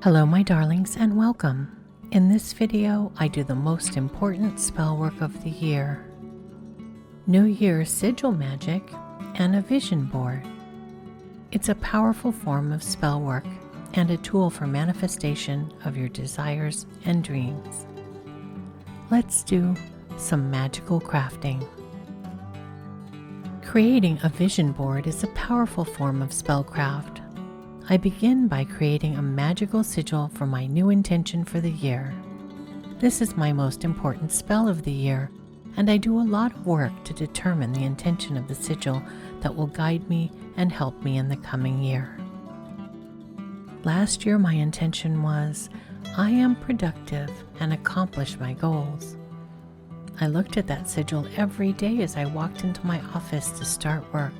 Hello my darlings and welcome. In this video I do the most important spell work of the year. New Year sigil magic and a vision board. It's a powerful form of spell work and a tool for manifestation of your desires and dreams. Let's do some magical crafting. Creating a vision board is a powerful form of spellcraft. I begin by creating a magical sigil for my new intention for the year. This is my most important spell of the year, and I do a lot of work to determine the intention of the sigil that will guide me and help me in the coming year. Last year my intention was, I am productive and accomplish my goals. I looked at that sigil every day as I walked into my office to start work.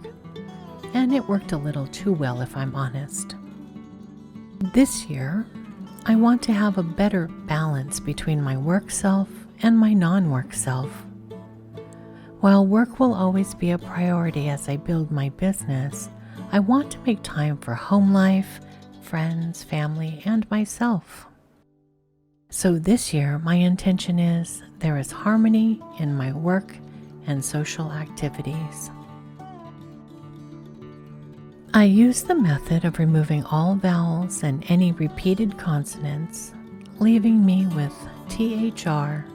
And it worked a little too well if I'm honest. This year, I want to have a better balance between my work self and my non-work self. While work will always be a priority as I build my business, I want to make time for home life, friends, family, and myself. So this year, my intention is there is harmony in my work and social activities. I use the method of removing all vowels and any repeated consonants, leaving me with THR,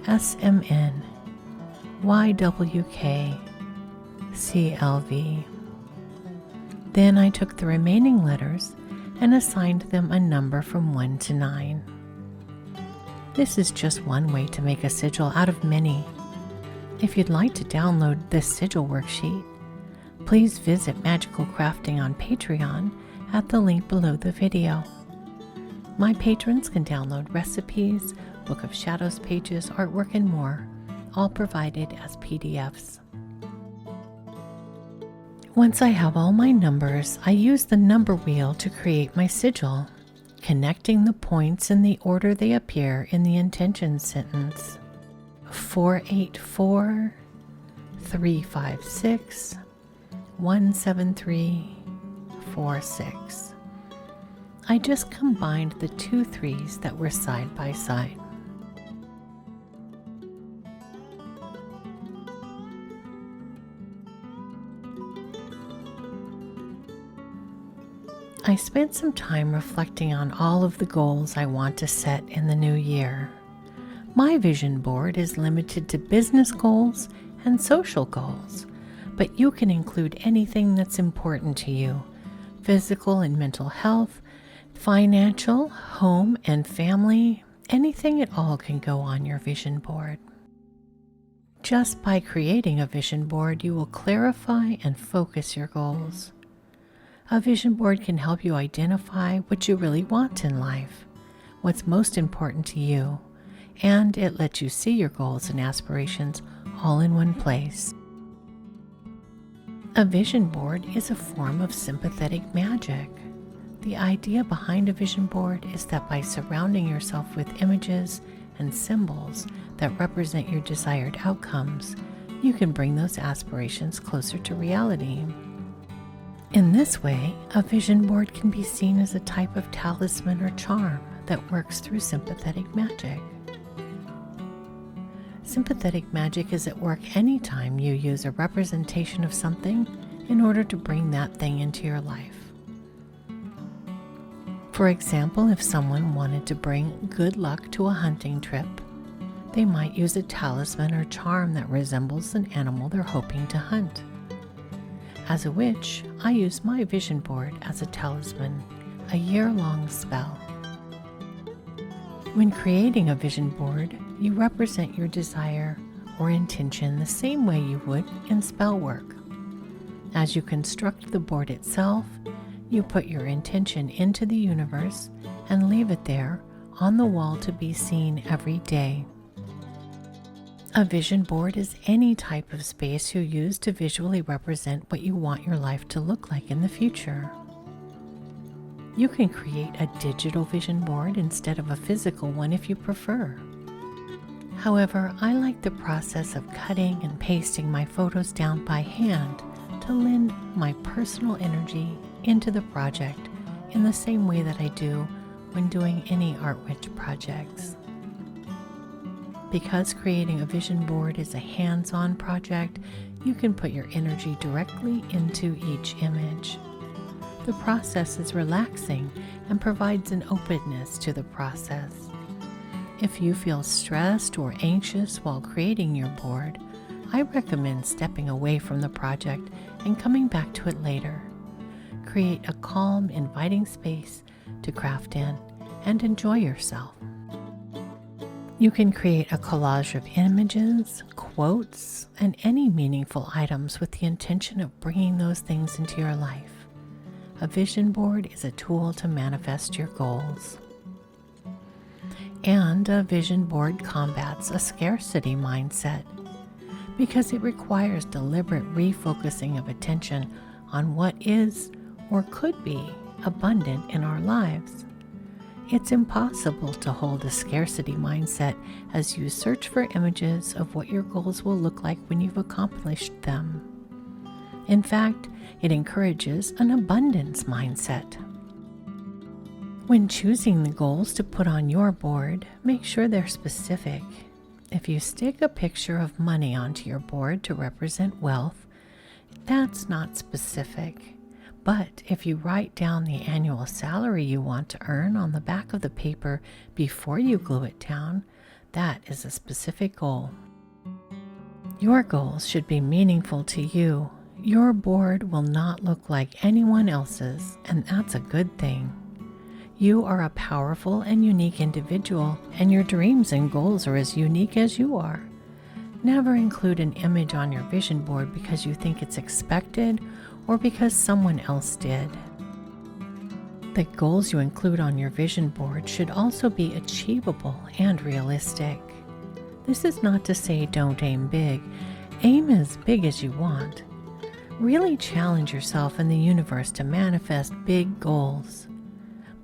SMN, YWK, CLV. Then I took the remaining letters and assigned them a number from 1 to 9. This is just one way to make a sigil out of many. If you'd like to download this sigil worksheet, please visit Magical Crafting on Patreon at the link below the video. My patrons can download recipes, Book of Shadows pages, artwork, and more, all provided as PDFs. Once I have all my numbers, I use the number wheel to create my sigil, connecting the points in the order they appear in the intention sentence. 484, 356, 17346. I just combined the 2 3s that were side by side. I spent some time reflecting on all of the goals I want to set in the new year. My vision board is limited to business goals and social goals, but you can include anything that's important to you: physical and mental health, financial, home and family, anything at all can go on your vision board. Just by creating a vision board, you will clarify and focus your goals. A vision board can help you identify what you really want in life, what's most important to you, and it lets you see your goals and aspirations all in one place. A vision board is a form of sympathetic magic. The idea behind a vision board is that by surrounding yourself with images and symbols that represent your desired outcomes, you can bring those aspirations closer to reality. In this way, a vision board can be seen as a type of talisman or charm that works through sympathetic magic. Sympathetic magic is at work anytime you use a representation of something in order to bring that thing into your life. For example, if someone wanted to bring good luck to a hunting trip, they might use a talisman or charm that resembles an animal they're hoping to hunt. As a witch, I use my vision board as a talisman, a year-long spell. When creating a vision board, you represent your desire or intention the same way you would in spell work. As you construct the board itself, you put your intention into the universe and leave it there on the wall to be seen every day. A vision board is any type of space you use to visually represent what you want your life to look like in the future. You can create a digital vision board instead of a physical one if you prefer. However, I like the process of cutting and pasting my photos down by hand to lend my personal energy into the project in the same way that I do when doing any Art Witch projects. Because creating a vision board is a hands-on project, you can put your energy directly into each image. The process is relaxing and provides an openness to the process. If you feel stressed or anxious while creating your board, I recommend stepping away from the project and coming back to it later. Create a calm, inviting space to craft in and enjoy yourself. You can create a collage of images, quotes, and any meaningful items with the intention of bringing those things into your life. A vision board is a tool to manifest your goals. And a vision board combats a scarcity mindset because it requires deliberate refocusing of attention on what is or could be abundant in our lives. It's impossible to hold a scarcity mindset as you search for images of what your goals will look like when you've accomplished them. In fact, it encourages an abundance mindset. When choosing the goals to put on your board, make sure they're specific. If you stick a picture of money onto your board to represent wealth, that's not specific. But if you write down the annual salary you want to earn on the back of the paper before you glue it down, that is a specific goal. Your goals should be meaningful to you. Your board will not look like anyone else's, and that's a good thing. You are a powerful and unique individual, and your dreams and goals are as unique as you are. Never include an image on your vision board because you think it's expected or because someone else did. The goals you include on your vision board should also be achievable and realistic. This is not to say don't aim big. Aim as big as you want. Really challenge yourself in the universe to manifest big goals.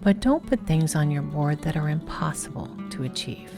But don't put things on your board that are impossible to achieve.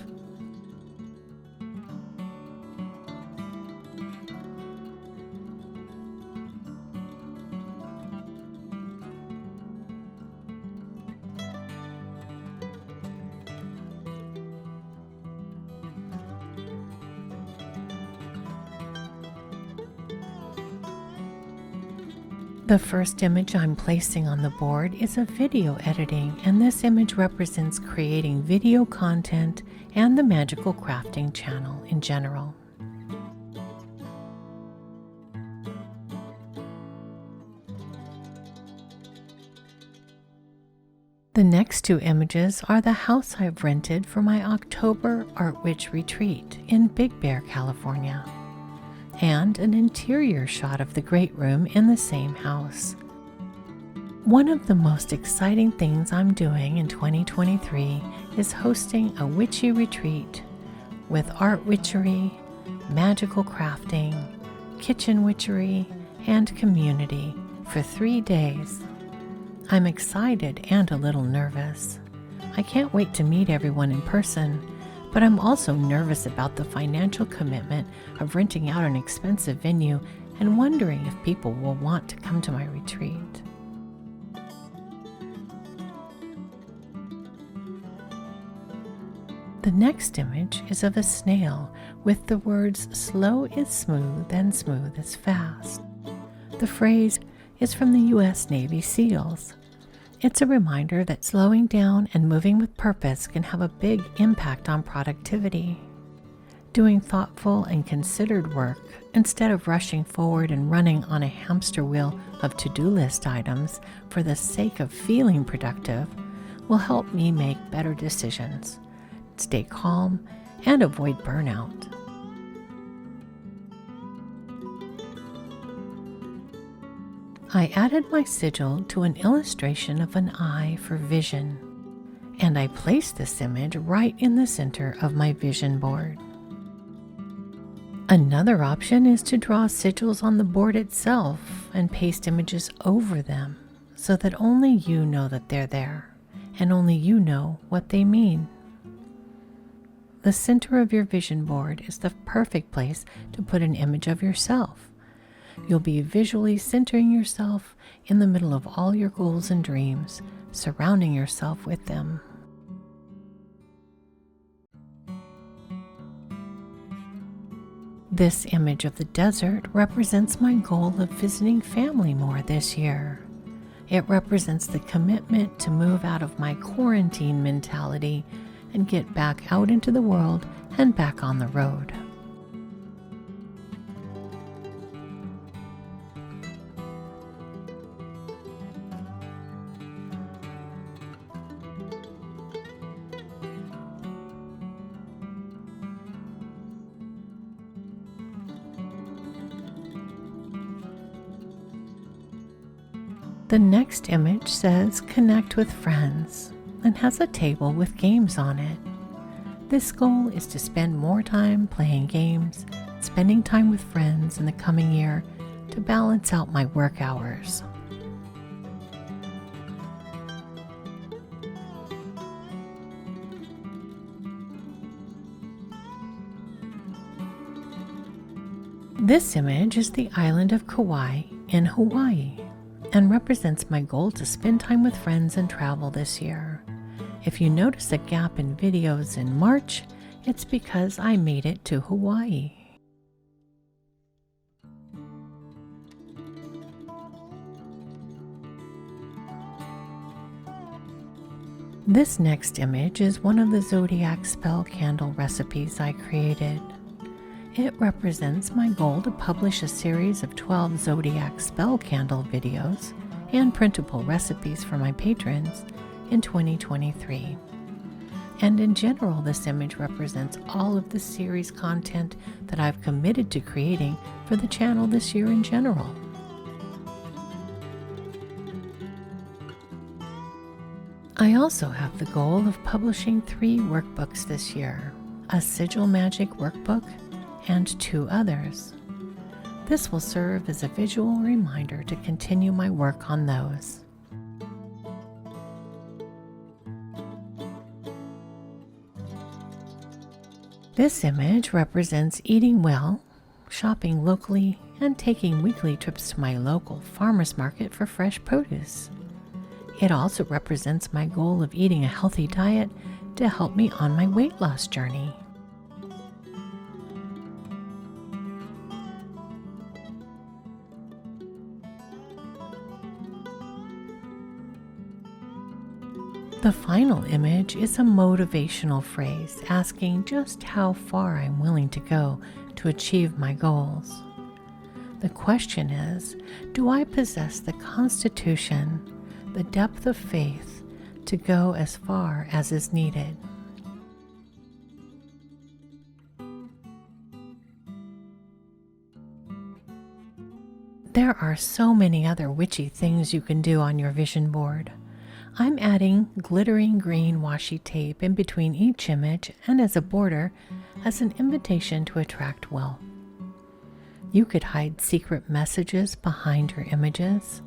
The first image I'm placing on the board is of video editing, and this image represents creating video content and the magical crafting channel in general. The next two images are the house I've rented for my October Art Witch retreat in Big Bear, California, and an interior shot of the great room in the same house. One of the most exciting things I'm doing in 2023 is hosting a witchy retreat with art witchery, magical crafting, kitchen witchery, and community for 3 days. I'm excited and a little nervous. I can't wait to meet everyone in person, but I'm also nervous about the financial commitment of renting out an expensive venue and wondering if people will want to come to my retreat. The next image is of a snail with the words "slow is smooth and smooth is fast." The phrase is from the U.S. Navy SEALs. It's a reminder that slowing down and moving with purpose can have a big impact on productivity. Doing thoughtful and considered work instead of rushing forward and running on a hamster wheel of to-do list items for the sake of feeling productive will help me make better decisions, stay calm, and avoid burnout. I added my sigil to an illustration of an eye for vision, and I placed this image right in the center of my vision board. Another option is to draw sigils on the board itself and paste images over them so that only you know that they're there and only you know what they mean. The center of your vision board is the perfect place to put an image of yourself. You'll be visually centering yourself in the middle of all your goals and dreams, surrounding yourself with them. This image of the desert represents my goal of visiting family more this year. It represents the commitment to move out of my quarantine mentality and get back out into the world and back on the road. The next image says connect with friends and has a table with games on it. This goal is to spend more time playing games, spending time with friends in the coming year to balance out my work hours. This image is the island of Kauai in Hawaii and represents my goal to spend time with friends and travel this year. If you notice a gap in videos in March, it's because I made it to Hawaii. This next image is one of the zodiac spell candle recipes I created. It represents my goal to publish a series of 12 zodiac spell candle videos and printable recipes for my patrons in 2023. And in general, this image represents all of the series content that I've committed to creating for the channel this year in general. I also have the goal of publishing 3 workbooks this year, a Sigil Magic workbook and 2 others. This will serve as a visual reminder to continue my work on those. This image represents eating well, shopping locally, and taking weekly trips to my local farmers market for fresh produce. It also represents my goal of eating a healthy diet to help me on my weight loss journey. The final image is a motivational phrase asking just how far I'm willing to go to achieve my goals. The question is, do I possess the constitution, the depth of faith to go as far as is needed? There are so many other witchy things you can do on your vision board. I'm adding glittering green washi tape in between each image and as a border as an invitation to attract wealth. You could hide secret messages behind your images,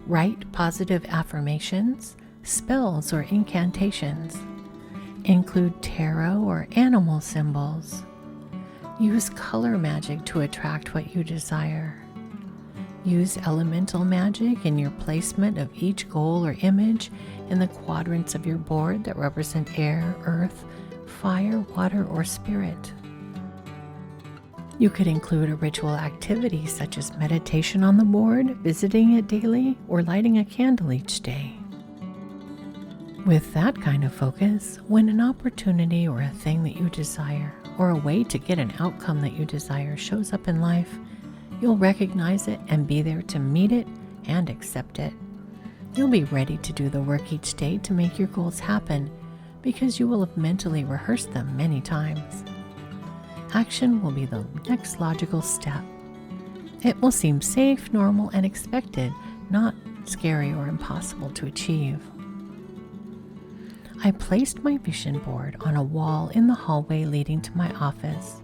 write positive affirmations, spells or incantations, include tarot or animal symbols, use color magic to attract what you desire. Use elemental magic in your placement of each goal or image in the quadrants of your board that represent air, earth, fire, water, or spirit. You could include a ritual activity such as meditation on the board, visiting it daily, or lighting a candle each day. With that kind of focus, when an opportunity or a thing that you desire, or a way to get an outcome that you desire shows up in life, you'll recognize it and be there to meet it and accept it. You'll be ready to do the work each day to make your goals happen because you will have mentally rehearsed them many times. Action will be the next logical step. It will seem safe, normal, and expected, not scary or impossible to achieve. I placed my vision board on a wall in the hallway leading to my office.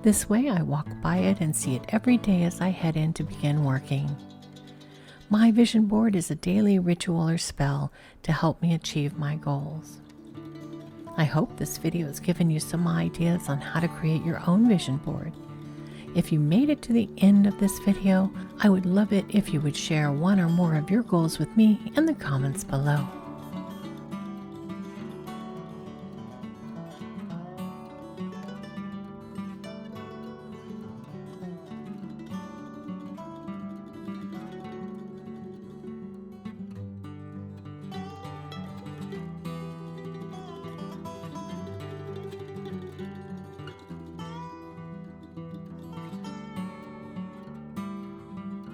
This way I walk by it and see it every day as I head in to begin working. My vision board is a daily ritual or spell to help me achieve my goals. I hope this video has given you some ideas on how to create your own vision board. If you made it to the end of this video, I would love it if you would share one or more of your goals with me in the comments below.